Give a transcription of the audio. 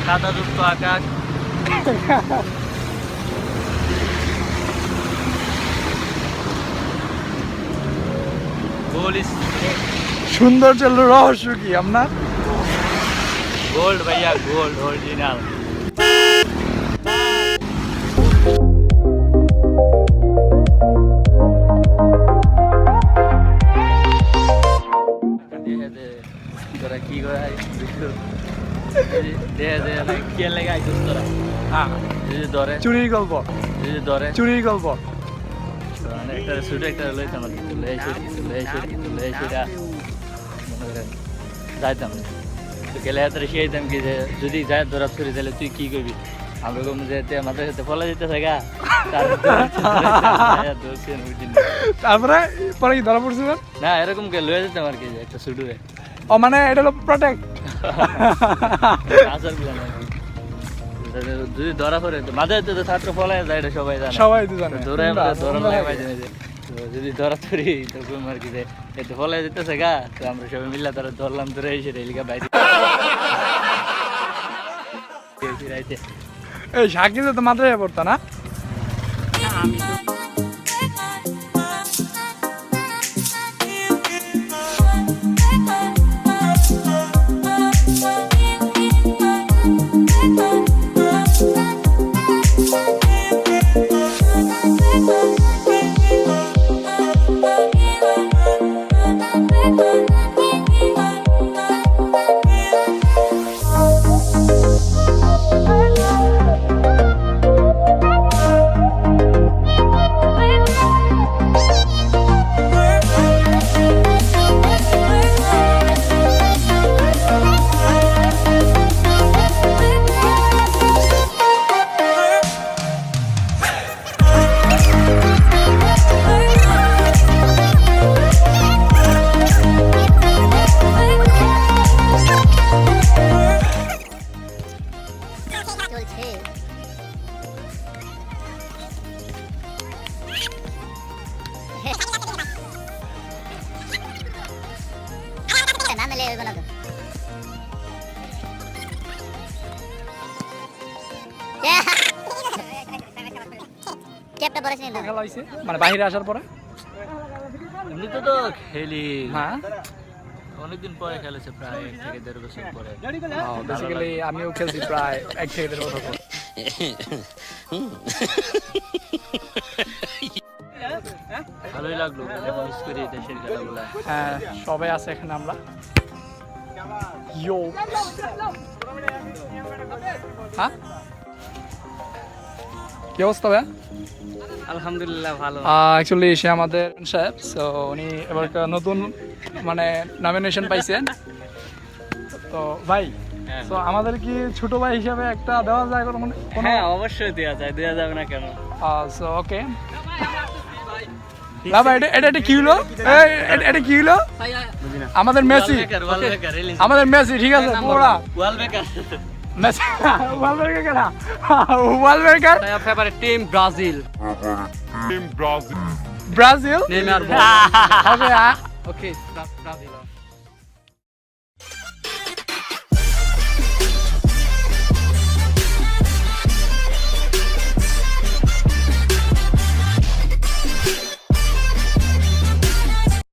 কাদাযুক্ত আকাশ, সৌন্দর্যের রহস্য কি আপনার? গোল্ড ভাইয়া, গোল্ড অরিজিনাল। তোরা কি করে কে লেগে আইছিস তোরা? ধরে চুরির গল্প, ধরে চুরির গল্প। একটা শুটে একটা লইতাম আর কি, চলে এসে মনে করেন যাইতাম তো গেলে হাতে রেখে যেতাম কি যে যদি যায় ধরা ছুরি তাহলে তুই কি করবি? আমরা কম যেতে আমাদের সাথে ফলা যেতেছে গা। তারপরে পরে কি ধরা পড়ছিলেন? না এরকম কে লয়ে যেতাম আর কি, যে একটা শুটুরে। ও মানে এটা হলো প্রোটেক্ট। যদি ধরা পড়ে তো মাঝে তো ছাত্র ফলায় যায়, এটা সবাই জানে, সবাই তো জানে। ধরে যদি ধরা ধরি তখন আর কি যে এতে ফলায় যেতেছে গা, তো আমরা সবাই মিলে তারা ধরলাম, ধরে এসে রেলিকা বাইরে। এই শাকিলে তো মাদ্রাসায় পড়তো না? মানে বাইরে আসার পরে এমনিতে তো খেলি, হ্যাঁ অনেকদিন পরে খেলেছে, প্রায় 1 থেকে 1.5 বছর পরে। বেসিক্যালি আমিও খেলছি প্রায় 1 থেকে 1.5 বছর পরে। ভালোই লাগলো, মিস করি দেশের খেলাগুলা। হ্যাঁ সবাই আছে এখানে আমরা। ইয়ো হ্যাঁ কি অবস্থা ভাই? আলহামদুলিল্লাহ ভালো। অ্যাকচুয়ালি সে আমাদের সাহেব, সো উনি এবার নতুন মানে নমিনেশন পাইছেন। তো ভাই তো আমাদের কি ছোট ভাই হিসাবে একটা দেওয়া যায় কোনো? হ্যাঁ অবশ্যই দেওয়া যায়, দেওয়া যাবে না কেন? সো ওকে বাবা, এটা কি হলো? এটা কি হলো? আমাদের মেসি, আমাদের মেসি ঠিক আছে পুরা ওয়ালবেকার, মেসি ওয়ালবেকার কেনা ওয়ালবেকার favourite team Brazil, Brazil Neymar. Okay okay Brazil.